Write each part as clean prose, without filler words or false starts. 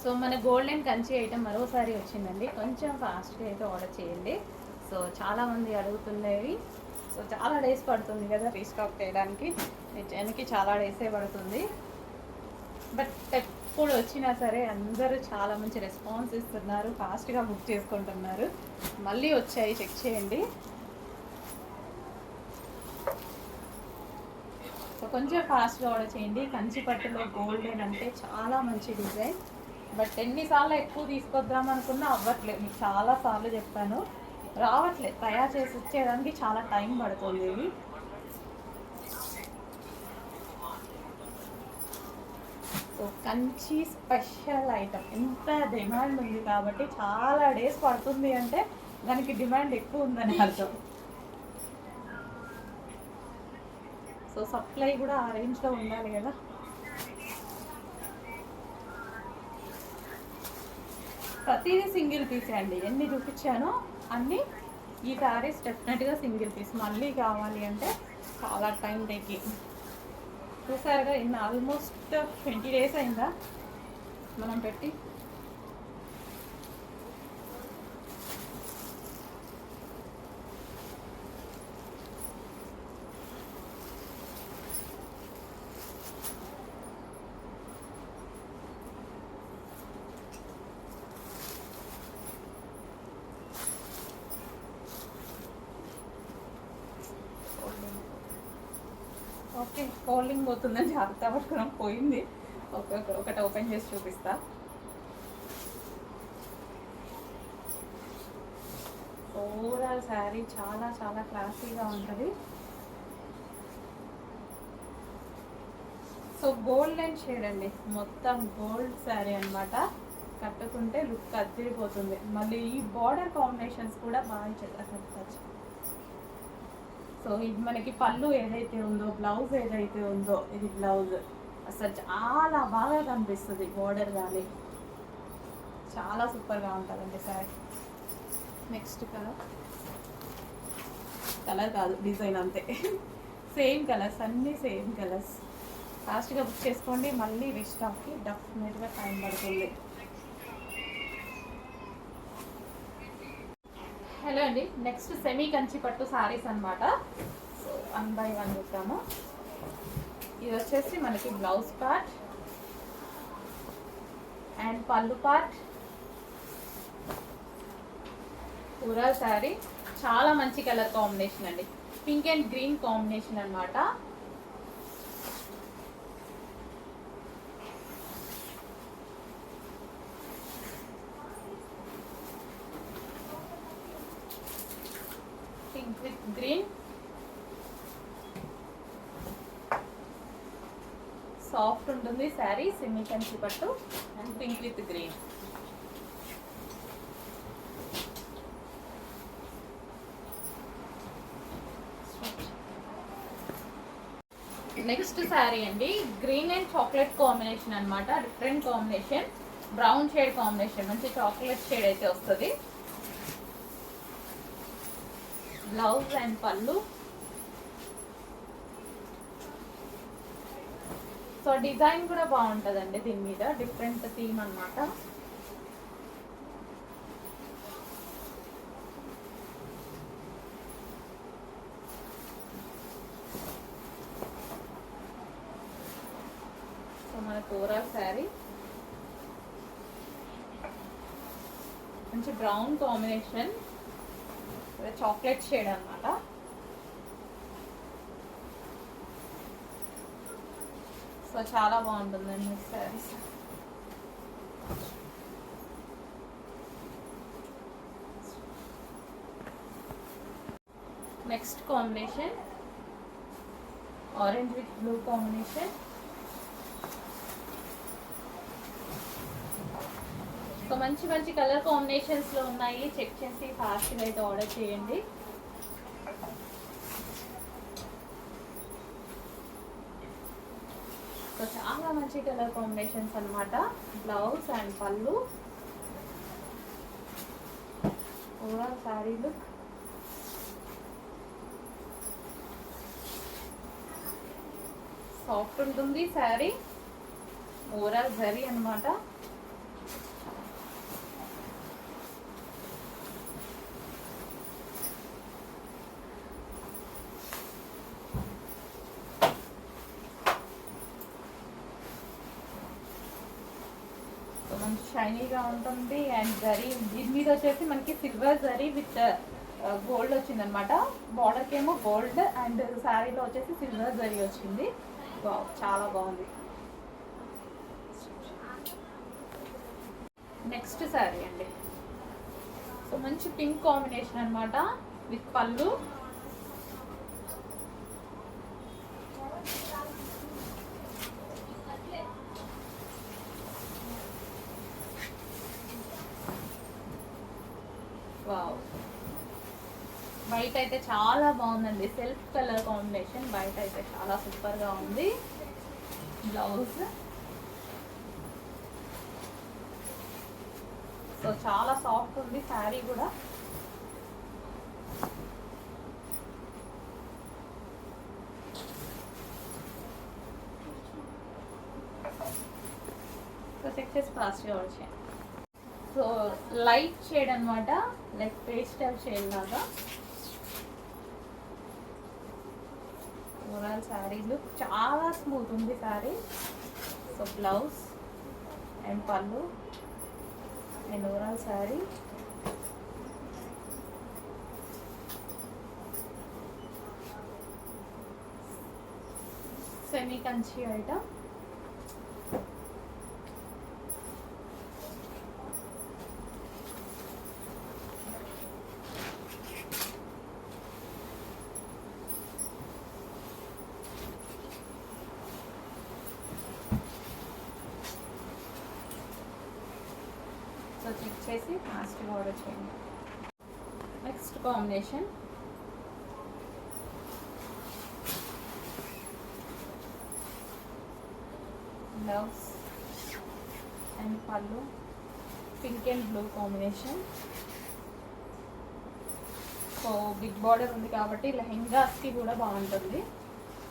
So మన golden Kanchi item మరోసారి వచ్చిందండి. కొంచెం ఫాస్ట్గా అయితే ఆర్డర్ చేయండి. సో చాలామంది అడుగుతున్నవి. సో చాలా డేస్ పడుతుంది కదా రీస్టాక్ చేయడానికి. నిజానికి చాలా డేసే పడుతుంది. బట్ ఎప్పుడు వచ్చినా సరే అందరూ చాలా మంచి రెస్పాన్స్ ఇస్తున్నారు. ఫాస్ట్గా బుక్ చేసుకుంటున్నారు. మళ్ళీ వచ్చాయి, చెక్ చేయండి. సో కొంచెం ఫాస్ట్గా ఆర్డర్ చేయండి. కంచి పట్టులో గోల్డెన్ అంటే చాలా మంచి డిజైన్. బట్ ఎన్నిసార్లు ఎక్కువ తీసుకొద్దాం అనుకున్నా అవ్వట్లేదు. మీకు చాలాసార్లు చెప్పాను, రావట్లేదు. తయారు చేసి ఇచ్చేదానికి చాలా టైం పడుతుంది. ఇవి సో కంచి స్పెషల్ ఐటమ్. ఎంత డిమాండ్ ఉంది కాబట్టి చాలా డేస్ పడుతుంది అంటే దానికి డిమాండ్ ఎక్కువ ఉందని అర్థం. సో సప్లై కూడా ఆ రేంజ్లో ఉండాలి కదా. ప్రతిదీ సింగిల్ పీసే అండి. ఎన్ని చూపించానో అన్నీ ఈ సారీస్ డెఫినెట్గా సింగిల్ పీస్. మళ్ళీ కావాలి అంటే చాలా టైం టేకింగ్. చూసారుగా, ఇన్ని ఆల్మోస్ట్ 20 days అయిందా మనం పెట్టి. ఓకే, ఫోల్డింగ్ పోతుందని జాగ్రత్త పట్టుకున్నాం, పోయింది. ఒకటి ఓపెన్ చేసి చూపిస్తా. ఓవరాల్ శారీ చాలా చాలా క్లాసీగా ఉంటుంది. సో గోల్డెన్ షేడ్ అండి, మొత్తం గోల్డ్ శారీ అనమాట. కట్టుకుంటే లుక్ అదిరిపోతుంది. మళ్ళీ ఈ బార్డర్ కాంబినేషన్స్ కూడా బాగా కట్టుకోవచ్చు. సో ఇది మనకి పళ్ళు ఏదైతే ఉందో, బ్లౌజ్ ఏదైతే ఉందో, ఇది బ్లౌజ్ అసలు చాలా బాగా కనిపిస్తుంది. బోర్డర్ కానీ చాలా సూపర్గా ఉంటుందండి సారీ. నెక్స్ట్ కలర్ కాదు, డిజైన్ అంతే. సేమ్ కలర్స్, అన్నీ సేమ్ కలర్స్. ఫాస్ట్గా బుక్ చేసుకోండి. మళ్ళీ రీస్టాక్కి డెఫినెట్గా టైం పడుతుంది. హలో అండి, నెక్స్ట్ సెమీ కంచి పట్టు సారీస్ అనమాట. సో 1 by 1 చూద్దాము. ఇది వచ్చేసి మనకి బ్లౌజ్ పార్ట్ అండ్ పళ్ళు పార్ట్. పూరా శారీ చాలా మంచి కలర్ కాంబినేషన్ అండి. పింక్ అండ్ గ్రీన్ కాంబినేషన్ అనమాట. పింక్ విత్ గ్రీన్, సాఫ్ట్ ఉంటుంది శారీ. సెమీ కంచి పట్టు and pink with green. Next sari అండి, గ్రీన్ అండ్ చాక్లెట్ కాంబినేషన్ అనమాట. Different combination, brown shade combination, మంచి చాక్లెట్ షేడ్ అయితే వస్తుంది. బ్లౌజ్ అండ్ పళ్ళు. సో డిజైన్ కూడా బాగుంటుందండి దీని మీద, డిఫరెంట్ థీమ్ అనమాట. సో మన పూరా శారీ మంచి బ్రౌన్ కాంబినేషన్, చాక్లెట్ షేడ్ అనమాట. సో చాలా బాగుంటుందండి saris. Next combination orange with blue combination. So మంచి మంచి కలర్ కాంబినేషన్స్లో ఉన్నాయి. చెక్ చేసి ఫాస్ట్గా అయితే ఆర్డర్ చేయండి. సో చాలా మంచి కలర్ కాంబినేషన్స్ అనమాట. Blouse and pallu. Overall sari look soft ఉంటుంది శారీ. ఓవరాల్ జరీ అనమాట. సో మంచి షైనీగా ఉంటుంది. అండ్ జరీ దీని మీద వచ్చేసి మనకి సిల్వర్ జరీ విత్ గోల్డ్ వచ్చిందనమాట. బార్డర్కి ఏమో గోల్డ్ అండ్ శారీలో వచ్చేసి సిల్వర్ జరీ వచ్చింది. చాలా బాగుంది. నెక్స్ట్ శారీ అండి. సో మంచి పింక్ కాంబినేషన్ అనమాట విత్ పళ్ళు. వావ్, వైట్ అయితే చాలా బాగుందండి. Self colour combination. వైట్ అయితే చాలా సూపర్గా ఉంది. బ్లౌజ్ సో చాలా సాఫ్ట్ ఉంది శారీ కూడా. సో చెక్ చేసి ఫాస్ట్గా వచ్చాయి. సో లైట్ షేడ్ అనమాట, లైక్ పేస్టల్ షేడ్ లాగా. ఓవరాల్ శారీ లుక్ చాలా స్మూత్ ఉంది sari. So blouse and pallu and overall sari. Semi Kanchi item. So check చేసి ఫాస్ట్గా ఆర్డర్ చేయండి. Next combination blouse and pallu pink and blue combination. So big border ఉంది కాబట్టి లెహెంగాస్కి కూడా బాగుంటుంది.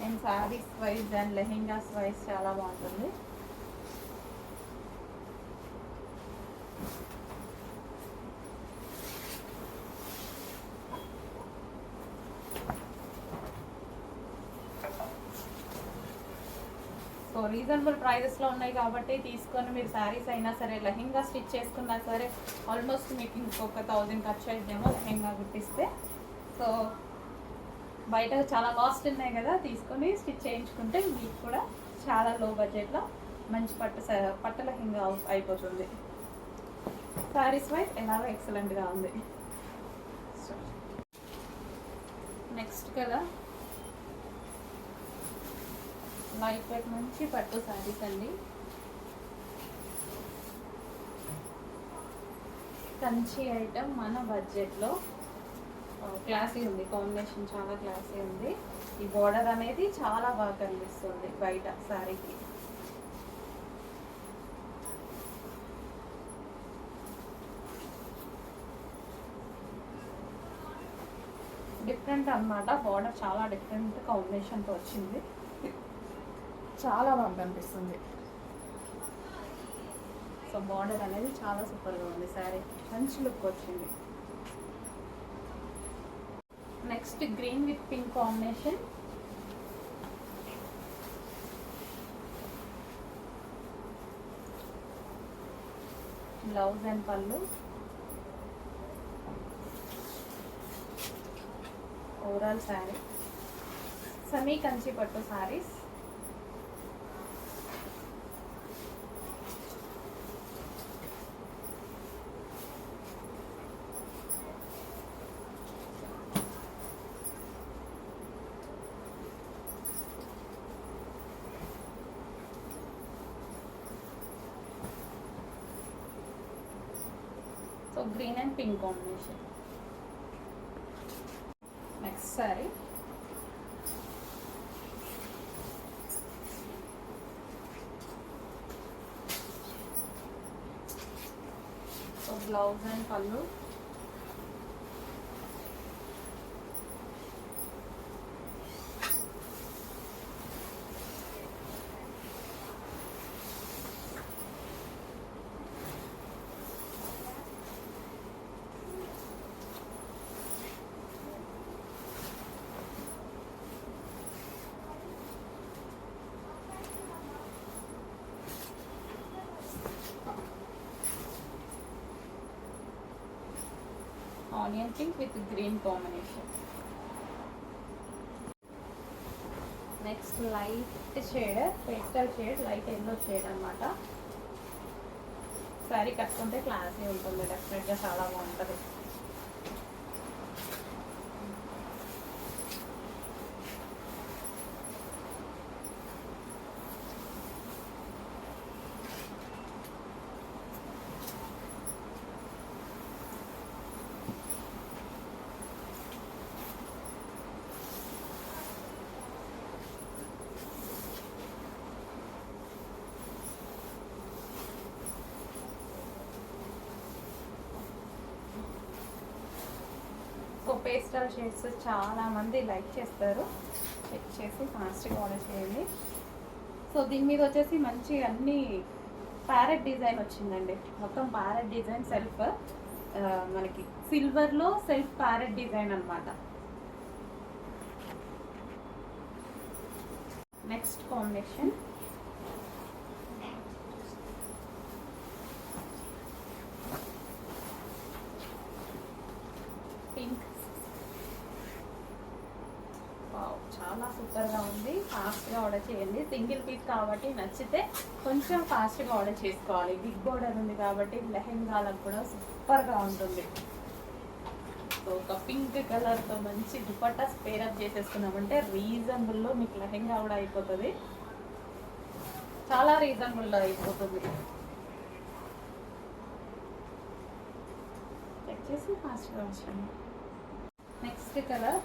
And saris wise and lehengas wise చాలా బాగుంటుంది. సో రీజనబుల్ ప్రైజెస్లో ఉన్నాయి కాబట్టి తీసుకొని మీరు శారీస్ అయినా సరే, లెహెంగా స్టిచ్ చేసుకున్నా సరే ఆల్మోస్ట్ మీకు ఇంకొక 1000 ఖర్చు అయితేమో లెహెంగా కుట్టిస్తే. సో బయట చాలా కాస్ట్ ఉన్నాయి కదా, తీసుకొని స్టిచ్ చేయించుకుంటే మీకు కూడా చాలా లో బడ్జెట్లో మంచి పట్టు లెహెంగా అయిపోతుంది. శారీస్ వైజ్ ఎలాగో ఎక్సలెంట్గా ఉంది. నెక్స్ట్ కదా లైట్ వెయిట్ మంచి పట్టు శారీస్ అండి. కంచి ఐటమ్ మన బడ్జెట్లో క్లాసీ ఉంది. కాంబినేషన్ చాలా క్లాసీ ఉంది. ఈ బార్డర్ అనేది చాలా బాగా కనిపిస్తుంది బయట శారీకి. డిఫరెంట్ అన్నమాట. బార్డర్ చాలా డిఫరెంట్ కాంబినేషన్తో వచ్చింది. చాలా బాగా కనిపిస్తుంది. సో బార్డర్ అనేది చాలా సూపర్గా ఉంది. శారీ మంచి లుక్ వచ్చింది. Next green with pink combination. Blouse and pallu. Overall sari semi Kanchi pattu saris. So green and pink combination. Next sari so blouse and pallu. Onion pink with green combination. Next light shade, pastel shade, light yellow shade అనమాట. శారీ కట్టుకుంటే classy ఉంటుంది, డెఫినెట్గా చాలా బాగుంటుంది. So pastel shades చాలామంది like చేస్తారు, check చేసి ఫాస్ట్గా ఆర్డర్ చేయండి. సో దీని మీద వచ్చేసి మంచి అన్ని ప్యారెట్ డిజైన్ వచ్చిందండి, మొత్తం ప్యారెట్ డిజైన్ సెల్ఫ్, మనకి సిల్వర్లో సెల్ఫ్ ప్యారెట్ డిజైన్ అనమాట. Next combination pink. చాలా సూపర్గా ఉంది, ఫాస్ట్గా ఆర్డర్ చేయండి. సింగిల్ పీస్ కాబట్టి నచ్చితే కొంచెం ఫాస్ట్గా ఆర్డర్ చేసుకోవాలి. బిగ్ బోర్డర్ ఉంది కాబట్టి లెహెంగాలకు కూడా సూపర్గా ఉంటుంది. సో ఒక పింక్ కలర్తో మంచి దుపట్టాస్ పేరప్ చేసేసుకున్నామంటే రీజనబుల్లో మీకు లెహెంగా కూడా అయిపోతుంది, చాలా రీజనబుల్లో అయిపోతుంది. చెక్ చేసి ఫాస్ట్గా వచ్చాను. నెక్స్ట్ కలర్,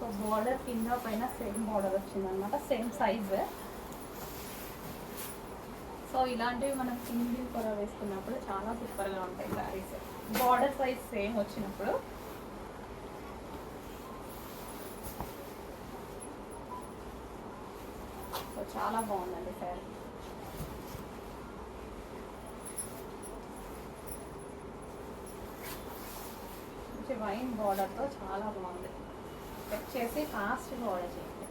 సో బార్డర్ కింద పైన సేమ్ బార్డర్ వచ్చిందనమాట, సేమ్ సైజ్. సో ఇలాంటివి మనం సింగిల్ కూడా వేసుకున్నప్పుడు చాలా సూపర్గా ఉంటాయి శారీస్, బార్డర్ సైజ్ సేమ్ వచ్చినప్పుడు. సో చాలా బాగుందండి శారీ. మంచి వైన్ బార్డర్తో చాలా బాగుంది. చెక్ చేసి ఫాస్ట్గా ఆర్డర్ చేయండి.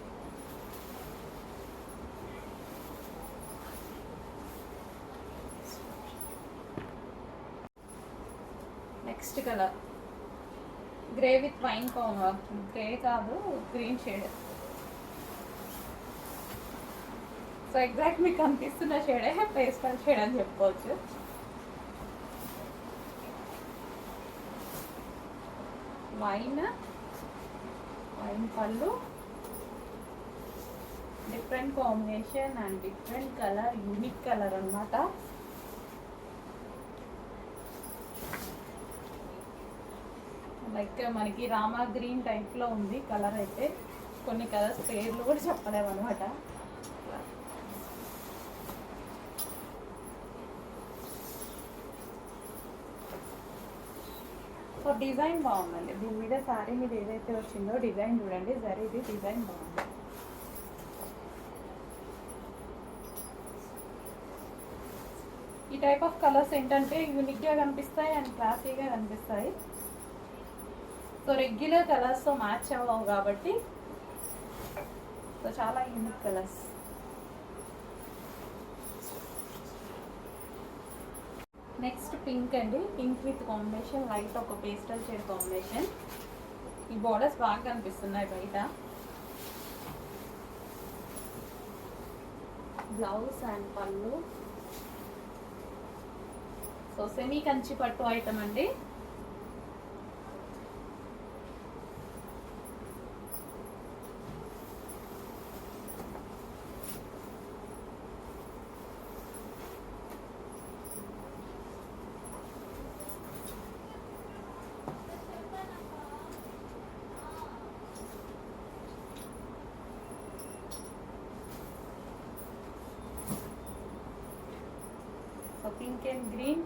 Next colour grey with wine grey కాదు, గ్రీన్ షేడ్. సో ఎగ్జాక్ట్ మీకు కనిపిస్తున్న షేడే పేస్టల్ షేడ్ అని చెప్పుకోవచ్చు. వైన్ పళ్ళు, different combination and different colour, unique colour అనమాట. లైక్ మనకి రామా గ్రీన్ టైప్లో ఉంది కలర్ అయితే, కొన్ని కలర్స్ పేర్లు కూడా చెప్పలేము అనమాట. సో డిజైన్ బాగుందండి, దీని మీద శారీ మీద ఏదైతే వచ్చిందో డిజైన్ చూడండి, ఇది డిజైన్ బాగుంది. ఈ టైప్ ఆఫ్ కలర్స్ ఏంటంటే యూనిక్గా కనిపిస్తాయి అండ్ క్లాసీగా కనిపిస్తాయి. సో రెగ్యులర్ కలర్స్తో మ్యాచ్ అవ్వవు కాబట్టి సో చాలా యూనిక్ కలర్స్. నెక్స్ట్ పింక్ అండి, పింక్ విత్ కాంబినేషన్ లైట్ ఒక పేస్టల్ షేడ్ కాంబినేషన్. ఈ బోర్డర్స్ బాగా కనిపిస్తున్నాయి బయట. బ్లౌజ్ అండ్ పళ్ళు, సో సెమీ కంచి పట్టు ఐటమ్ అండి. Pink and green.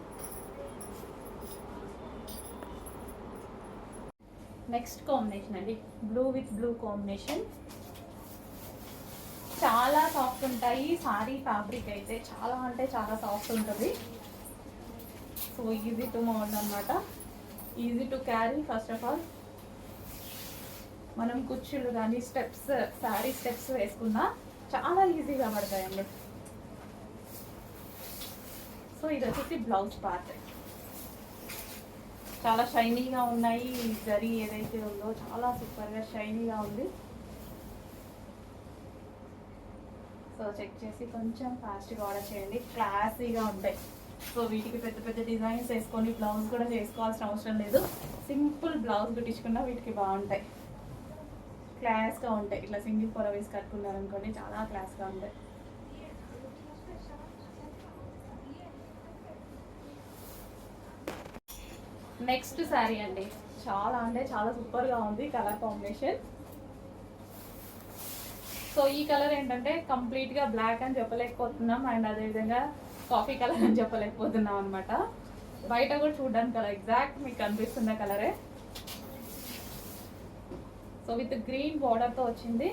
Next combination అండి, బ్లూ విత్ బ్లూ కాంబినేషన్. చాలా సాఫ్ట్ ఉంటాయి సారీ ఫ్యాబ్రిక్ అయితే, చాలా అంటే చాలా సాఫ్ట్ ఉంటుంది. సో ఈజీ టు మోల్డ్ అనమాట, easy to carry. First of all మనం కుచ్చులు కానీ స్టెప్స్, శారీ స్టెప్స్ వేసుకున్నా చాలా ఈజీగా పడతాయండి. సో ఇది వచ్చేసి బ్లౌజ్ పార్ట్. చాలా షైనీగా ఉన్నాయి. జరీ ఏదైతే ఉందో చాలా సూపర్గా షైనీగా ఉంది. సో చెక్ చేసి కొంచెం ఫాస్ట్గా ఆర్డర్ చేయండి. క్లాసీగా ఉంటాయి. సో వీటికి పెద్ద పెద్ద డిజైన్స్ వేసుకొని బ్లౌజ్ కూడా చేసుకోవాల్సిన అవసరం లేదు. సింపుల్ బ్లౌజ్ కుట్టించుకున్నా వీటికి బాగుంటాయి. క్లాస్గా ఉంటాయి. ఇట్లా సింగిల్ పొర వేసి కట్టుకున్నారనుకోండి చాలా క్లాస్గా ఉంటాయి. నెక్స్ట్ శారీ అండి, చాలా అంటే చాలా సూపర్గా ఉంది కలర్ కాంబినేషన్. సో ఈ కలర్ ఏంటంటే కంప్లీట్గా బ్లాక్ అని చెప్పలేకపోతున్నాం, అండ్ అదేవిధంగా కాఫీ కలర్ అని చెప్పలేకపోతున్నాం అనమాట. బయట కూడా చూడడానికి కలర్ ఎగ్జాక్ట్ మీకు కనిపిస్తున్న కలరే. సో విత్ గ్రీన్ బార్డర్తో వచ్చింది.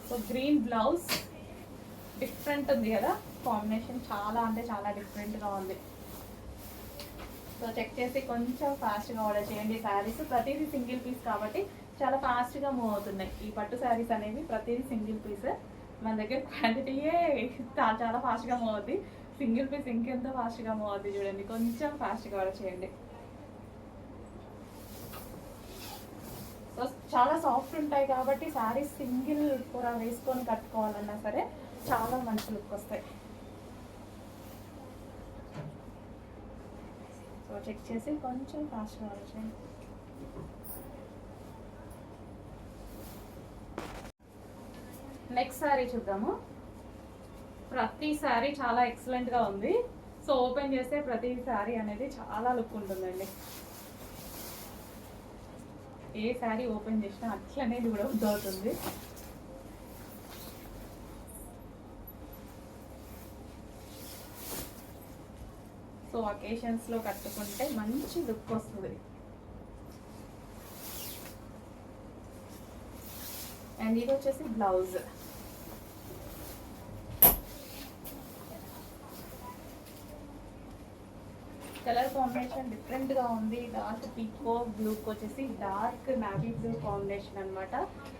సో గ్రీన్ బ్లౌజ్ డిఫరెంట్ ఉంది కదా కాంబినేషన్, చాలా అంటే చాలా డిఫరెంట్గా ఉంది. సో చెక్ చేసి కొంచెం ఫాస్ట్గా ఆర్డర్ చేయండి. శారీస్ ప్రతిదీ సింగిల్ పీస్ కాబట్టి చాలా ఫాస్ట్గా మూవ్ అవుతున్నాయి. ఈ పట్టు శారీస్ అనేవి ప్రతిదీ సింగిల్ పీస్. మన దగ్గర క్వాంటిటీయే చాలా ఫాస్ట్గా మూవ్ అవుతుంది. సింగిల్ పీస్ ఇంకెంత ఫాస్ట్గా మూవ్ అవుతుంది చూడండి. కొంచెం ఫాస్ట్గా ఆర్డర్ చేయండి. సో చాలా సాఫ్ట్ ఉంటాయి కాబట్టి శారీస్ సింగిల్ కూర వేసుకొని కట్టుకోవాలన్నా సరే చాలా మంచి లుక్ వస్తాయి. సో చెక్ చేసి కొంచెం ఫాస్ట్గా ఆర్డర్ చేయండి. నెక్స్ట్ శారీ చూద్దాము. ప్రతి శారీ చాలా ఎక్సలెంట్గా ఉంది. సో ఓపెన్ చేస్తే ప్రతి శారీ అనేది చాలా లుక్ ఉంటుందండి. ఏ శారీ ఓపెన్ చేసినా అట్లనే చూడబుద్ధి అవుతుంది. సో అకేషన్స్లో కట్టుకుంటే మంచి లుక్ వస్తుంది. అండ్ ఇది వచ్చేసి బ్లౌజ్. కలర్ కాంబినేషన్ డిఫరెంట్గా ఉంది. డార్క్ పీకో బ్లూకి వచ్చేసి డార్క్ నావీ బ్లూ కాంబినేషన్ అనమాట.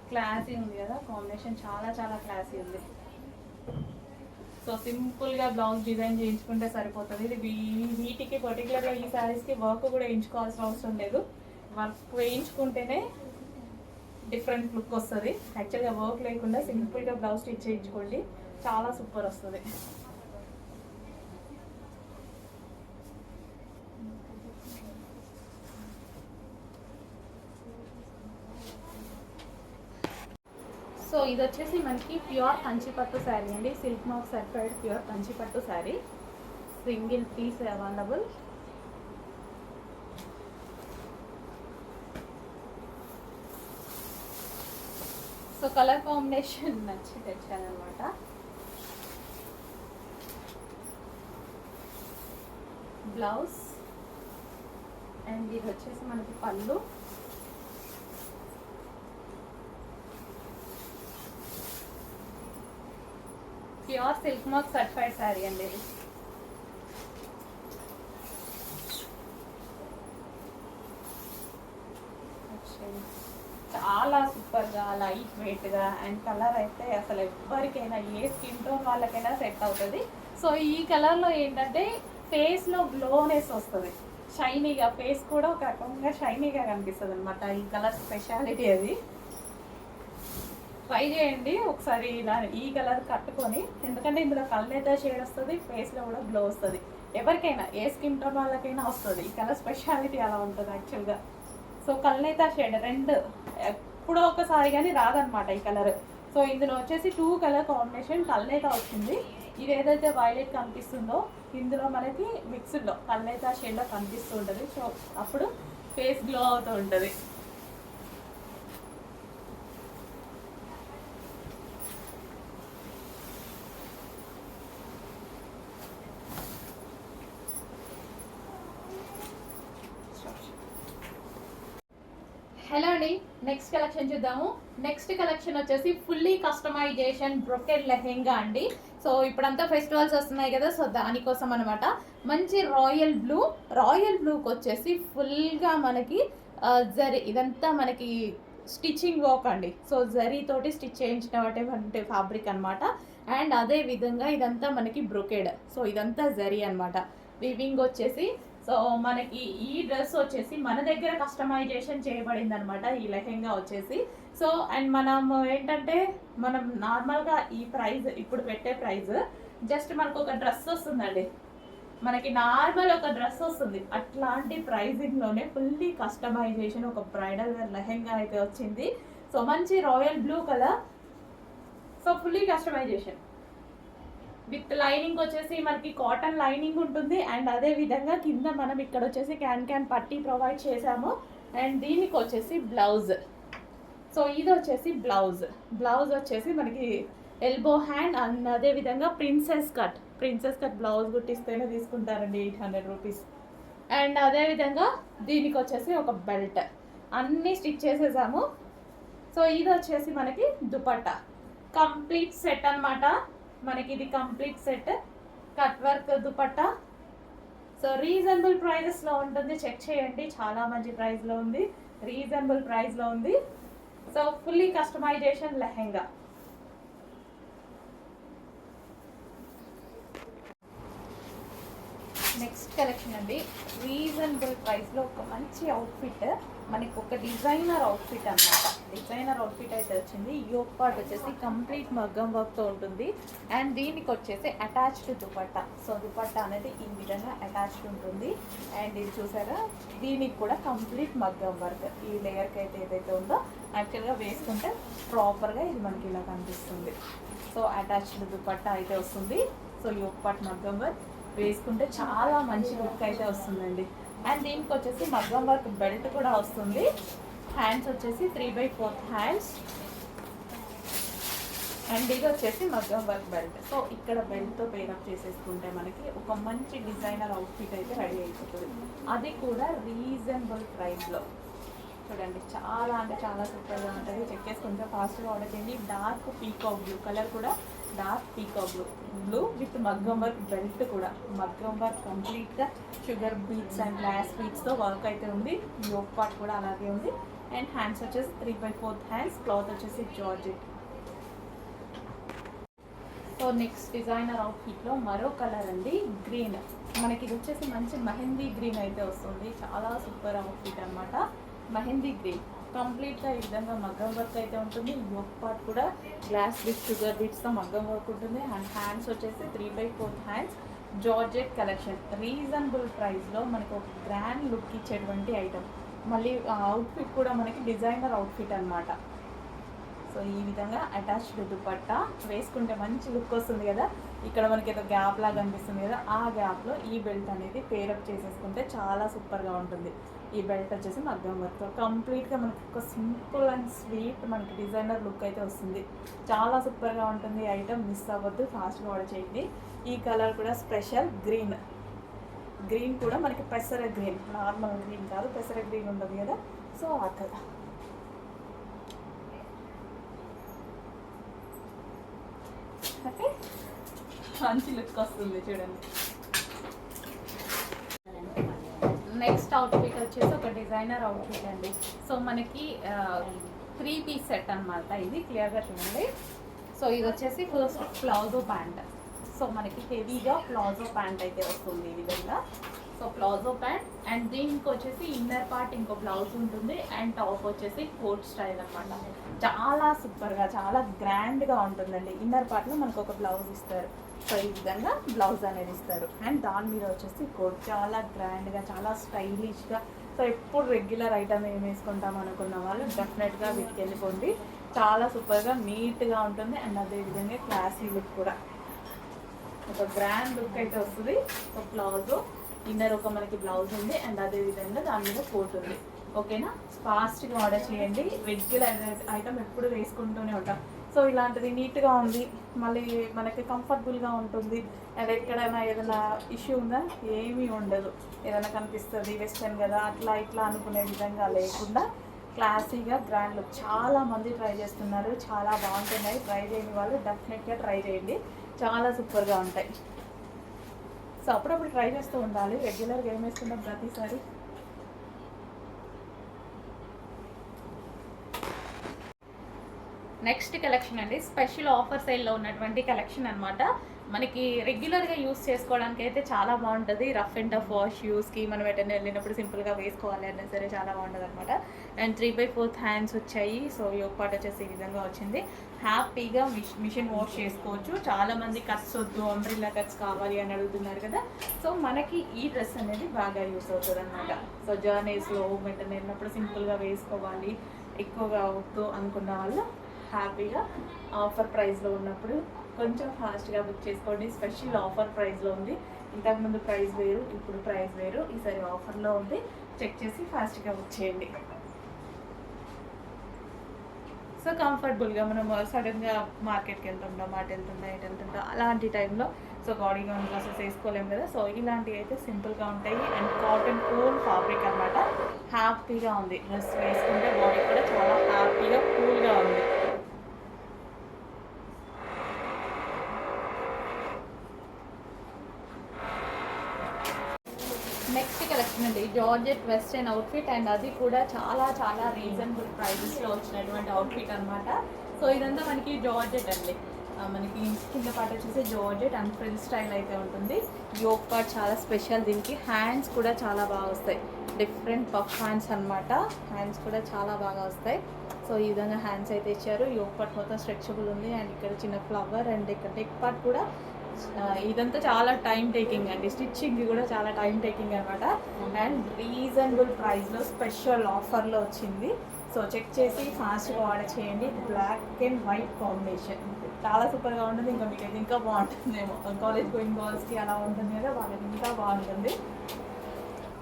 క్లాసీ ఉంది కదా కాంబినేషన్, చాలా చాలా క్లాసీ ఉంది. సో సింపుల్గా బ్లౌజ్ డిజైన్ చేయించుకుంటే సరిపోతుంది. ఇది వీటికి పర్టికులర్గా ఈ శారీస్కి వర్క్ కూడా వేయించుకోవాల్సిన అవసరం లేదు. వర్క్ వేయించుకుంటేనే డిఫరెంట్ లుక్ వస్తుంది. యాక్చువల్గా వర్క్ లేకుండా సింపుల్గా బ్లౌజ్ స్టిచ్ చేయించుకోండి, చాలా సూపర్ వస్తుంది. సో ఇది వచ్చేసి మనకి ప్యూర్ కంచిపట్టు శారీ అండి. Silk mark certified pure Kanchipattu sari. Single piece available. So colour combination నచ్చి తెచ్చానమాట. బ్లౌజ్ అండ్ ఇది వచ్చేసి మనకి pallu. Pure silk mark certified sari అండి ఇది. చాలా సూపర్గా లైట్ వెయిట్గా అండ్ కలర్ అయితే అసలు ఎవరికైనా ఏ స్కిన్ టోన్ వాళ్ళకైనా సెట్ అవుతుంది. సో ఈ కలర్లో ఏంటంటే ఫేస్లో గ్లోనెస్ వస్తుంది, షైనీగా ఫేస్ కూడా ఒక రకంగా షైనీగా కనిపిస్తుంది అనమాట. ఈ కలర్ స్పెషాలిటీ అది. ట్రై చేయండి ఒకసారి ఇలా ఈ కలర్ కట్టుకొని, ఎందుకంటే ఇందులో కళ్ళైతే షేడ్ వస్తుంది, ఫేస్లో కూడా గ్లో వస్తుంది. ఎవరికైనా ఏ స్కిన్ టోన్ వాళ్ళకైనా వస్తుంది. ఈ కలర్ స్పెషాలిటీ అలా ఉంటుంది యాక్చువల్గా. సో కల్నేత షేడ్ రెండు ఎప్పుడో ఒకసారి కానీ రాదనమాట ఈ కలర్. సో ఇందులో వచ్చేసి 2 కలర్ కాంబినేషన్ కల్నేత వచ్చింది. ఇది ఏదైతే వైలెట్ కనిపిస్తుందో ఇందులో మనకి మిక్స్డ్లో కల్నేత షేడ్లో కనిపిస్తూ ఉంటుంది. సో అప్పుడు ఫేస్ గ్లో అవుతూ ఉంటుంది. హలో అండి, నెక్స్ట్ కలెక్షన్ చూద్దాము. నెక్స్ట్ కలెక్షన్ వచ్చేసి ఫుల్లీ కస్టమైజేషన్ బ్రొకెట్ లెహెంగా అండి. సో ఇప్పుడంతా ఫెస్టివల్స్ వస్తున్నాయి కదా, సో దానికోసం అనమాట. మంచి రాయల్ బ్లూకి వచ్చేసి ఫుల్గా మనకి జరీ ఇదంతా మనకి స్టిచ్చింగ్ వర్క్ అండి. సో జరీ తోటి స్టిచ్ చేయించినటువంటి ఫ్యాబ్రిక్ అనమాట. అండ్ అదే విధంగా ఇదంతా మనకి బ్రొకేడ్. సో ఇదంతా జరీ అనమాట. వివింగ్ వచ్చేసి సో మనకి ఈ డ్రెస్ వచ్చేసి మన దగ్గర కస్టమైజేషన్ చేయబడింది అనమాట. ఈ లెహెంగా వచ్చేసి సో అండ్ మనం ఏంటంటే మనం నార్మల్గా ఈ ప్రైస్ ఇప్పుడు పెట్టే ప్రైస్ జస్ట్ మనకు ఒక డ్రెస్ వస్తుందండి, మనకి నార్మల్ ఒక డ్రెస్ వస్తుంది. అట్లాంటి ప్రైజింగ్లోనే ఫుల్లీ కస్టమైజేషన్ ఒక బ్రైడల్ వేర్ లెహెంగా అయితే వచ్చింది. సో మంచి royal blue colour, so fully customization with lining వచ్చేసి మనకి కాటన్ లైనింగ్ ఉంటుంది. అండ్ అదే విధంగా కింద మనం ఇక్కడ వచ్చేసి క్యాన్ పట్టీ ప్రొవైడ్ చేసాము. అండ్ దీనికి వచ్చేసి బ్లౌజ్. సో ఇది వచ్చేసి బ్లౌజ్ వచ్చేసి మనకి ఎల్బో హ్యాండ్. అండ్ అదే విధంగా ప్రిన్సెస్ కట్ బ్లౌజ్ కుట్టిస్తేనే తీసుకుంటారండి 800 రూపీస్. అండ్ అదే విధంగా దీనికి వచ్చేసి ఒక బెల్ట్ అన్నీ స్టిచ్ చేసేసాము. సో ఇది వచ్చేసి మనకి దుపట్టా కంప్లీట్ సెట్ అనమాట. మనకి ఇది complete set cut work dupatta. So reasonable ప్రైజెస్లో ఉంటుంది, చెక్ చేయండి. చాలా మంచి ప్రైస్లో ఉంది, రీజనబుల్ ప్రైస్లో ఉంది. So fully customization lehenga. Next collection అండి, రీజనబుల్ ప్రైస్లో ఒక మంచి అవుట్ఫిట్, మనకి ఒక డిజైనర్ అవుట్ఫిట్ అనమాట. డిజైనర్ అవుట్ఫిట్ అయితే వచ్చింది. యోక్ పార్ట్ వచ్చేసి కంప్లీట్ మగ్గం వర్క్తో ఉంటుంది. అండ్ దీనికి వచ్చేసి అటాచ్డ్ దుపట్టా. సో దుపట్టా అనేది ఈ విధంగా అటాచ్డ్ ఉంటుంది. అండ్ ఇది చూసారా, దీనికి కూడా కంప్లీట్ మగ్గం వర్క్. ఈ లేయర్కి అయితే ఏదైతే ఉందో యాక్చువల్గా వేసుకుంటే ప్రాపర్గా ఇది మనకి ఇలా కనిపిస్తుంది. సో అటాచ్డ్ దుపట్టా అయితే వస్తుంది. సో యోక్ పార్ట్ మగ్గం వర్క్ వేసుకుంటే చాలా మంచి లుక్ అయితే వస్తుందండి. అండ్ దీనికి వచ్చేసి మగ్గం వర్క్ బెల్ట్ కూడా వస్తుంది. హ్యాండ్స్ వచ్చేసి 3/4 హ్యాండ్స్. అండ్ ఇది వచ్చేసి మగ్గం వర్క్ బెల్ట్. సో ఇక్కడ బెల్ట్తో పేరప్ చేసేసుకుంటే మనకి ఒక మంచి డిజైనర్ అవుట్ఫిట్ అయితే రెడీ అయిపోతుంది. అది కూడా రీజనబుల్ ప్రైస్లో. చూడండి, చాలా అంటే చాలా సూపర్గా ఉంటుంది. చెక్ చేసుకుంటే ఫాస్ట్గా ఆర్డర్ చేయండి. డార్క్ పీకాక్ బ్లూ కలర్ కూడా, dark peacock blue with maggam work belt కూడా. మగ్గం వర్క్ కంప్లీట్గా షుగర్ బీట్స్ అండ్ గ్లాస్ బీట్స్తో వర్క్ అయితే ఉంది. యోక్ పార్ట్ కూడా అలాగే ఉంది. అండ్ హ్యాండ్స్ వచ్చేసి 3/4 హ్యాండ్స్. క్లాత్ వచ్చేసి జార్జెట్. సో నెక్స్ట్ డిజైనర్ అవుట్ఫిట్లో మరో కలర్ అండి, గ్రీన్. మనకి ఇది వచ్చేసి మంచి మెహందీ గ్రీన్ అయితే వస్తుంది. చాలా సూపర్ అవుట్ఫిట్ అనమాట. మెహందీ గ్రీన్ కంప్లీట్గా ఈ విధంగా మగ్గం వర్క్ అయితే ఉంటుంది. యోక్ పార్ట్ కూడా గ్లాస్ బీట్స్ షుగర్ బీట్స్తో మగ్గం వర్క్ ఉంటుంది. అండ్ హ్యాండ్స్ వచ్చేసి 3/4 హ్యాండ్స్. జార్జెట్ కలెక్షన్ రీజనబుల్ ప్రైస్లో మనకు ఒక గ్రాండ్ లుక్ ఇచ్చేటువంటి ఐటమ్. మళ్ళీ అవుట్ఫిట్ కూడా మనకి డిజైనర్ అవుట్ఫిట్ అనమాట. సో ఈ విధంగా అటాచ్డ్ దుపట్టా వేసుకుంటే మంచి లుక్ వస్తుంది కదా. ఇక్కడ మనకి ఏదో గ్యాప్ లాగా అనిపిస్తుంది కదా, ఆ గ్యాప్లో ఈ బెల్ట్ అనేది పేరప్ చేసేసుకుంటే చాలా సూపర్గా ఉంటుంది. ఈ బెల్ట్ వచ్చేసి మగ్గం వర్క్తో కంప్లీట్గా మనకి ఒక సింపుల్ అండ్ స్వీట్ మనకి డిజైనర్ లుక్ అయితే వస్తుంది. చాలా సూపర్గా ఉంటుంది. ఐటమ్ మిస్ అవ్వద్దు, ఫాస్ట్గా ఆర్డర్ చేయండి. ఈ కలర్ కూడా స్పెషల్ గ్రీన్ కూడా మనకి పెసర గ్రీన్, నార్మల్ గ్రీన్ కాదు, పెసర గ్రీన్ ఉంటుంది కదా. సో ఆ కలర్ ఓకే, మంచి లుక్ వస్తుంది చూడండి. నెక్స్ట్ అవుట్ఫిట్ వచ్చేసి ఒక డిజైనర్ అవుట్ఫిట్ అండి. సో మనకి 3 పీస్ సెట్ అనమాట. ఇది క్లియర్గా చూడండి. సో ఇది వచ్చేసి ఫస్ట్ ప్లాజో ప్యాంట్. సో మనకి హెవీగా ప్లాజో ప్యాంట్ అయితే వస్తుంది ఈ విధంగా. సో ప్లాజో ప్యాంట్ అండ్ దీనికి వచ్చేసి ఇన్నర్ పార్ట్ ఇంకో బ్లౌజ్ ఉంటుంది. అండ్ టాప్ వచ్చేసి కోట్ స్టైల్ అనమాట. చాలా సూపర్గా చాలా గ్రాండ్గా ఉంటుందండి. ఇన్నర్ పార్ట్లో మనకు ఒక బ్లౌజ్ ఇస్తారు. సో ఈ విధంగా బ్లౌజ్ అనేది ఇస్తారు. అండ్ దాని మీద వచ్చేసి కోట్ చాలా గ్రాండ్గా చాలా స్టైలిష్గా. సో ఎప్పుడు రెగ్యులర్ ఐటమ్ ఏం వేసుకుంటాం అనుకున్న వాళ్ళు డెఫినెట్గా వీటికి వెళ్ళిపోండి. చాలా సూపర్గా నీట్గా ఉంటుంది. అండ్ అదేవిధంగా క్లాసీ లుక్ కూడా, ఒక గ్రాండ్ లుక్ అయితే వస్తుంది. సో ప్లాజో ఇన్నర్ ఒక మనకి బ్లౌజ్ ఉంది. అండ్ అదేవిధంగా దాని మీద కోట్ ఉంది. ఓకేనా, ఫాస్ట్గా ఆర్డర్ చేయండి. రెగ్యులర్ ఐటమ్ ఎప్పుడు వేసుకుంటూనే ఉంటాం. సో ఇలాంటిది నీట్గా ఉంది, మళ్ళీ మనకి కంఫర్టబుల్గా ఉంటుంది. అండ్ ఎక్కడైనా ఏదైనా ఇష్యూ ఉందా, ఏమీ ఉండదు. ఏదైనా కనిపిస్తుంది వెస్టర్న్ కదా అట్లా ఇట్లా అనుకునే విధంగా లేకుండా క్లాసీగా గ్రాండ్ లుక్. చాలామంది ట్రై చేస్తున్నారు, చాలా బాగుంటున్నాయి. ట్రై చేయని వాళ్ళు డెఫినెట్గా ట్రై చేయండి, చాలా సూపర్గా ఉంటాయి. సో అప్పుడప్పుడు ట్రై చేస్తూ ఉండాలి, రెగ్యులర్గా ఏం వేసుకుంటాం ప్రతిసారి. నెక్స్ట్ కలెక్షన్ అండి, స్పెషల్ ఆఫర్ సేల్లో ఉన్నటువంటి కలెక్షన్ అనమాట. మనకి రెగ్యులర్గా యూస్ చేసుకోవడానికి అయితే చాలా బాగుంటుంది. రఫ్ అండ్ టఫ్ వాష్ యూస్కి మనం ఎటైనా వెళ్ళినప్పుడు సింపుల్గా వేసుకోవాలి అన్నా సరే చాలా బాగుంటుంది అనమాట. అండ్ 3/4 హ్యాండ్స్ వచ్చాయి. సో యోగ్ పార్ట్ వచ్చేసి ఈ విధంగా వచ్చింది. హ్యాపీగా మిషన్ వాష్ చేసుకోవచ్చు. చాలామంది కట్స్ వద్దు, అంబ్రిల్లా కట్స్ కావాలి అని అడుగుతున్నారు కదా. సో మనకి ఈ డ్రెస్ అనేది బాగా యూస్ అవుతుంది అనమాట. సో జర్నీస్లో ఎటైనా వెళ్ళినప్పుడు సింపుల్గా వేసుకోవాలి, ఎక్కువగా వద్దు అనుకున్న వాళ్ళు హ్యాపీగా ఆఫర్ ప్రైస్లో ఉన్నప్పుడు కొంచెం ఫాస్ట్గా బుక్ చేసుకోండి. స్పెషల్ ఆఫర్ ప్రైస్లో ఉంది. ఇంతకుముందు ప్రైస్ వేరు, ఇప్పుడు ప్రైస్ వేరు. ఈసారి ఆఫర్లో ఉంది. చెక్ చేసి ఫాస్ట్గా బుక్ చేయండి. సో కంఫర్టబుల్గా మనం సడన్గా మార్కెట్కి వెళ్తుంటాం, అటు వెళ్తుంటాం, ఇటు వెళ్తుంటాం, అలాంటి టైంలో సో బాడీ గౌన్ డ్రెస్సెస్ వేసుకోలేము కదా. సో ఇలాంటివి అయితే సింపుల్గా ఉంటాయి. అండ్ కాటన్ కూల్ ఫ్యాబ్రిక్ అనమాట. హ్యాపీగా ఉంది డ్రెస్ వేసుకుంటే, బాడీ కూడా చాలా హ్యాపీగా కూల్గా ఉంది. నెక్స్ట్ కలెక్షన్ అండి, జార్జెట్ వెస్టర్న్ అవుట్ఫిట్. అండ్ అది కూడా చాలా చాలా రీజనబుల్ ప్రైజెస్లో వచ్చినటువంటి అవుట్ఫిట్ అనమాట. సో ఇదంతా మనకి జార్జెట్ అండి. మనకి కింద పార్ట్ వచ్చేసి జార్జెట్ అండ్ ఫ్రిల్ స్టైల్ అయితే ఉంటుంది. యోగ్ పార్ట్ చాలా స్పెషల్. దీనికి హ్యాండ్స్ కూడా చాలా బాగా వస్తాయి. డిఫరెంట్ పఫ్ హ్యాండ్స్ అనమాట. హ్యాండ్స్ కూడా చాలా బాగా వస్తాయి. సో ఈ విధంగా హ్యాండ్స్ అయితే ఇచ్చారు. యోగ్ పార్ట్ మొత్తం స్ట్రెచబుల్ ఉంది. అండ్ ఇక్కడ చిన్న ఫ్లవర్ అండ్ ఇక్కడ నెక్ పార్ట్ కూడా. ఇదంతా చాలా టైం టేకింగ్ అండి. స్టిచ్చింగ్ కూడా చాలా టైం టేకింగ్ అనమాట. అండ్ రీజనబుల్ ప్రైస్లో స్పెషల్ ఆఫర్లో వచ్చింది. సో చెక్ చేసి ఫాస్ట్గా ఆర్డర్ చేయండి. బ్లాక్ అండ్ వైట్ కాంబినేషన్ చాలా సూపర్గా ఉంటుంది. ఇంకా మీకు అయితే ఇంకా బాగుంటుందేమో. కాలేజ్ గోయింగ్ గర్ల్స్కి అలా ఉంటుంది కదా, వాళ్ళకి ఇంకా బాగుంటుంది.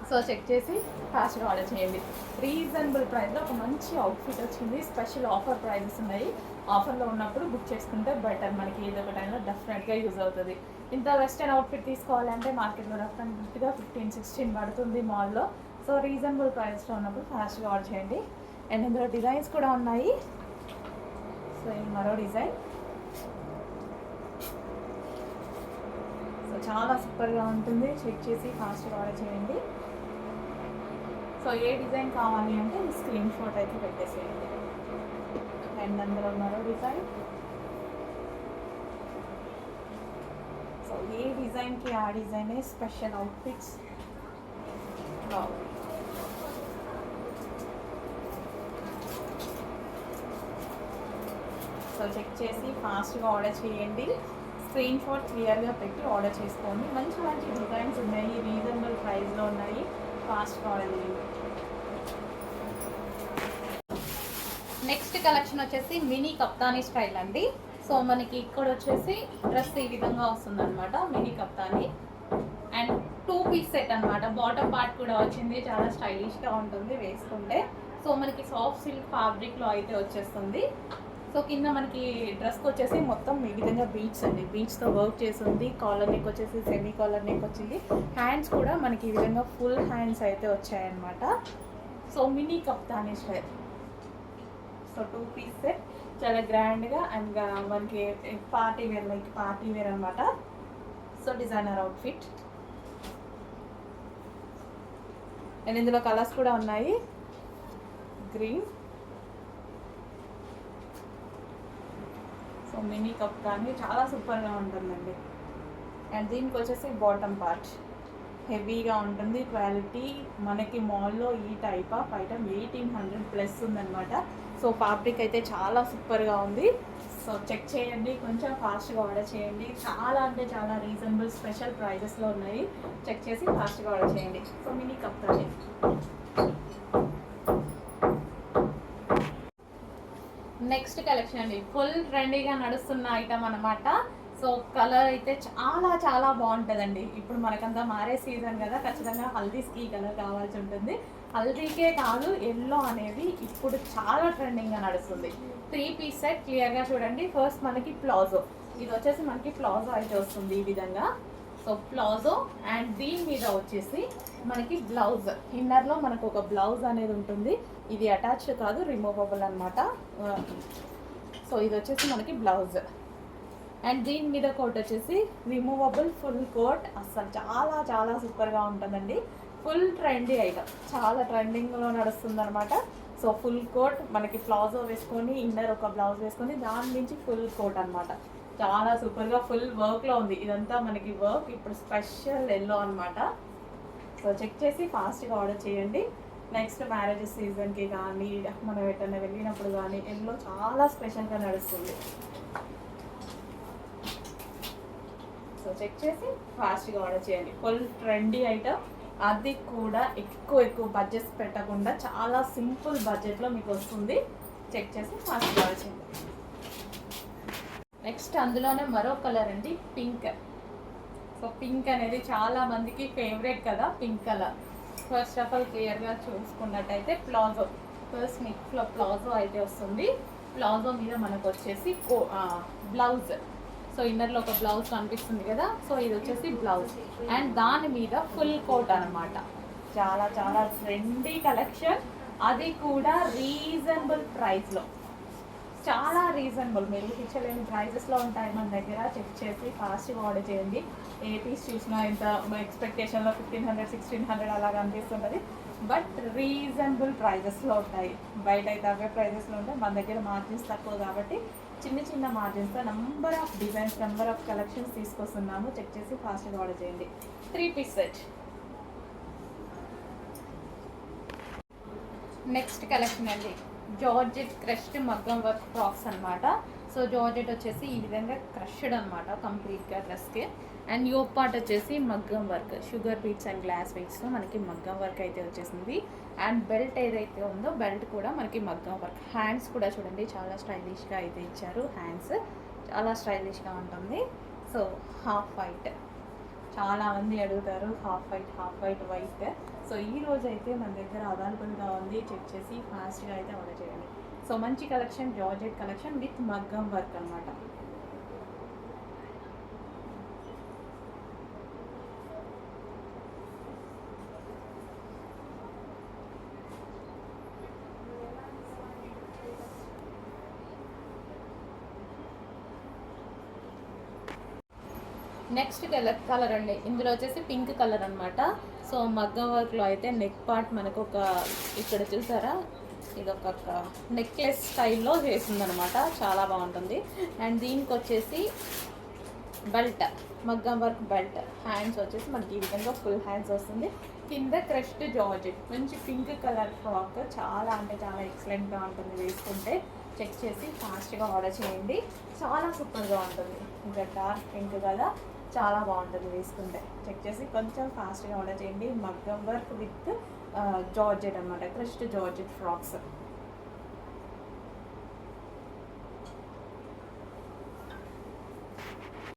సో చెక్ చేసి ఫాస్ట్గా ఆర్డర్ చేయండి. రీజనబుల్ ప్రైస్లో ఒక మంచి అవుట్ఫిట్ వచ్చింది. స్పెషల్ ఆఫర్ ప్రైజెస్ ఉన్నాయి. ఆఫర్లో ఉన్నప్పుడు బుక్ చేసుకుంటే బెటర్. మనకి ఏదో ఒక టైంలో డెఫినెట్గా యూజ్ అవుతుంది. ఇంత వెస్టర్న్ అవుట్ఫిట్ తీసుకోవాలంటే మార్కెట్లో డెఫినెట్గా 15-16 పడుతుంది మాల్లో. సో రీజనబుల్ ప్రైస్లో ఉన్నప్పుడు ఫాస్ట్గా ఆర్డర్ చేయండి. అండ్ ఇందులో డిజైన్స్ కూడా ఉన్నాయి. సో ఇది మరో డిజైన్. సో చాలా సూపర్గా ఉంటుంది. చెక్ చేసి ఫాస్ట్గా ఆర్డర్ చేయండి. సో ఏ డిజైన్ కావాలి అంటే స్క్రీన్ షాట్ అయితే పెట్టేసేయండి. అండ్ అందులో మరో డిజైన్. సో ఏ డిజైన్కి ఆ డిజైనే స్పెషల్ అవుట్ఫిట్స్. సో చెక్ చేసి ఫాస్ట్గా ఆర్డర్ చేయండి. స్క్రీన్ షాట్ క్లియర్గా పెట్టి ఆర్డర్ చేసుకోండి. మంచి మంచి డిజైన్స్ ఉన్నాయి, రీజనబుల్ ప్రైస్లో ఉన్నాయి. ఫాస్ట్గా ఆర్డర్ చేయండి. నెక్స్ట్ కలెక్షన్ వచ్చేసి మినీ కప్తానీ స్టైల్ అండి. సో మనకి ఇక్కడ వచ్చేసి డ్రెస్ ఈ విధంగా వస్తుంది అనమాట. మినీ కప్తానీ అండ్ 2 పీస్ సెట్ అనమాట. బాటమ్ పార్ట్ కూడా వచ్చింది. చాలా స్టైలిష్గా ఉంటుంది వేసుకుంటే. సో మనకి సాఫ్ట్ సిల్క్ ఫ్యాబ్రిక్లో అయితే వచ్చేస్తుంది. సో కింద మనకి డ్రెస్కి వచ్చేసి మొత్తం ఈ విధంగా బీట్స్ అండి. బీట్స్తో వర్క్ చేసి ఉంది. కాలర్ నెక్ వచ్చేసి సెమీ కాలర్ నెక్ వచ్చింది. హ్యాండ్స్ కూడా మనకి ఈ విధంగా ఫుల్ హ్యాండ్స్ అయితే వచ్చాయన్నమాట. సో మినీ కప్తానీ స్టైల్. సో 2 పీస్ సెట్ చాలా గ్రాండ్గా అండ్ మనకి party wear, like party wear అనమాట. So designer outfit. అండ్ ఇందులో కలర్స్ కూడా ఉన్నాయి. గ్రీన్. సో మినీ కప్తానీ చాలా సూపర్గా ఉంటుందండి. అండ్ దీనికి వచ్చేసి బాటమ్ పార్ట్ హెవీగా ఉంటుంది. క్వాలిటీ మనకి మాల్లో ఈ టైప్ ఆఫ్ ఐటమ్ 1800+ ఉందన్నమాట. సో ఫ్యాబ్రిక్ అయితే చాలా సూపర్గా ఉంది. సో చెక్ చేయండి, కొంచెం ఫాస్ట్గా ఆర్డర్ చేయండి. చాలా అంటే చాలా రీజనబుల్ స్పెషల్ ప్రైజెస్లో ఉన్నాయి. చెక్ చేసి ఫాస్ట్గా ఆర్డర్ చేయండి. సో మినీ కప్తానీ. నెక్స్ట్ కలెక్షన్ అండి, ఫుల్ ట్రెండీగా నడుస్తున్న ఐటమ్ అనమాట. సో కలర్ అయితే చాలా చాలా బాగుంటుందండి. ఇప్పుడు మనకంతా మారే సీజన్ కదా, ఖచ్చితంగా హల్దీస్కి ఈ కలర్ కావాల్సి ఉంటుంది. హల్దీకే కాదు, ఎల్లో అనేది ఇప్పుడు చాలా ట్రెండింగ్గా నడుస్తుంది. 3 పీస్ సెట్ క్లియర్గా చూడండి. ఫస్ట్ మనకి ప్లాజో. ఇది వచ్చేసి మనకి ప్లాజో అయితే వస్తుంది ఈ విధంగా. సో ప్లాజో అండ్ దీని మీద వచ్చేసి మనకి బ్లౌజ్. ఇన్నర్లో మనకు ఒక బ్లౌజ్ అనేది ఉంటుంది. ఇది అటాచ్ కాదు, రిమూవబుల్ అనమాట. సో ఇది వచ్చేసి మనకి బ్లౌజ్. అండ్ దీని మీద కోట్ వచ్చేసి రిమూవబుల్ ఫుల్ కోట్. అస్సలు చాలా చాలా సూపర్గా ఉంటుందండి. ఫుల్ ట్రెండీ ఐటమ్, చాలా ట్రెండింగ్లో నడుస్తుంది అనమాట. సో ఫుల్ కోట్ మనకి ప్లాజో వేసుకొని ఇన్నర్ ఒక బ్లౌజ్ వేసుకొని దాని నుంచి ఫుల్ కోట్ అనమాట. చాలా సూపర్గా ఫుల్ వర్క్లో ఉంది. ఇదంతా మనకి వర్క్ ఇప్పుడు స్పెషల్ ఎల్లో అనమాట. సో చెక్ చేసి ఫాస్ట్గా ఆర్డర్ చేయండి. నెక్స్ట్ మ్యారేజ్ సీజన్కి కానీ మనం ఎటన్నా వెళ్ళినప్పుడు కానీ ఎల్లో చాలా స్పెషల్గా నడుస్తుంది. సో చెక్ చేసి ఫాస్ట్గా ఆర్డర్ చేయండి. ఫుల్ ట్రెండీ ఐటమ్, అది కూడా ఎక్కువ బడ్జెట్స్ పెట్టకుండా చాలా సింపుల్ బడ్జెట్లో మీకు వస్తుంది. చెక్ చేసి ఫాస్ట్గా ఆర్డర్ చేయండి. నెక్స్ట్ అందులోనే మరో కలర్ అండి, పింక్. సో పింక్ అనేది చాలా మందికి ఫేవరెట్ కదా, pink colour. First of all క్లియర్గా చూసుకున్నట్టయితే ప్లాజో, ఫస్ట్ నెక్లో ప్లాజో అయితే వస్తుంది. ప్లాజో మీద మనకు వచ్చేసి బ్లౌజ్. సో ఇన్నర్లో ఒక బ్లౌజ్ కనిపిస్తుంది కదా, సో ఇది వచ్చేసి బ్లౌజ్ అండ్ దాని మీద ఫుల్ కోట్ అనమాట. చాలా చాలా ట్రెండీ కలెక్షన్, అది కూడా రీజనబుల్ ప్రైస్లో. చాలా రీజనబుల్, మీరు ఇచ్చలేని ప్రైజెస్లో ఉంటాయి మన దగ్గర. చెక్ చేసి ఫాస్ట్గా ఆర్డర్ చేయండి. ఏ పీస్ చూసినా ఇంత ఎక్స్పెక్టేషన్లో 1500 1600 అలాగ అనిపిస్తుంటుంది, బట్ రీజనబుల్ ప్రైజెస్లో ఉంటాయి. బయట అయితే అవే ప్రైజెస్లో ఉంటాయి, మన దగ్గర మార్జిన్స్ తక్కువ కాబట్టి చిన్న మార్జిన్స్తో number of designs, number of collections తీసుకొస్తున్నాము. చెక్ చేసి ఫాస్ట్గా ఆర్డర్ చేయండి. 3 పీస్ సెట్. నెక్స్ట్ కలెక్షన్ అండి, georgette crushed maggam work frocks అనమాట. సో జార్జెట్ వచ్చేసి ఈ విధంగా క్రష్డ్ అనమాట కంప్లీట్గా డ్రెస్కి. అండ్ యోక్ పార్ట్ వచ్చేసి maggam work, sugar beads and glass బీట్స్తో మనకి మగ్గం వర్క్ అయితే వచ్చేసింది. అండ్ బెల్ట్ ఏదైతే ఉందో బెల్ట్ కూడా మనకి మగ్గం వర్క్. హ్యాండ్స్ కూడా చూడండి చాలా స్టైలిష్గా అయితే ఇచ్చారు. హ్యాండ్స్ చాలా స్టైలిష్గా ఉంటుంది. సో హాఫ్ వైట్, చాలామంది అడుగుతారు హాఫ్ వైట్ వైట్. సో ఈ రోజు అయితే మన దగ్గర అవైలబుల్గా ఉంది. చెక్ చేసి ఫాస్ట్గా అయితే ఆర్డర్ చేయండి. సో మంచి collection, georgette collection with maggam work అనమాట. నెక్స్ట్ కలర్ అండి, ఇందులో వచ్చేసి పింక్ కలర్ అనమాట. సో మగ్గం వర్క్లో అయితే నెక్ పార్ట్ మనకు ఒక ఇక్కడ చూసారా, ఇది ఒక నెక్లెస్ స్టైల్లో వేసిందనమాట, చాలా బాగుంటుంది. అండ్ దీనికి వచ్చేసి బెల్ట్, మగ్గం వర్క్ బెల్ట్. హ్యాండ్స్ వచ్చేసి మనకి ఈ విధంగా ఫుల్ హ్యాండ్స్ వస్తుంది. కింద క్రష్డ్ జార్జెట్, మంచి పింక్ కలర్ ఫ్రాక్, చాలా అంటే చాలా ఎక్సలెంట్గా ఉంటుంది వేసుకుంటే. చెక్ చేసి ఫాస్ట్గా ఆర్డర్ చేయండి. చాలా సూపర్గా ఉంటుంది. ఇంకా డార్క్ పింక్ కదా, చాలా బాగుంటుంది వేసుకుంటే. చెక్ చేసి కొంచెం ఫాస్ట్గా ఆర్డర్ చేయండి. మగ్గం వర్క్ విత్ జార్జెట్ అనమాట, క్రష్డ్ జార్జెట్ ఫ్రాక్స్.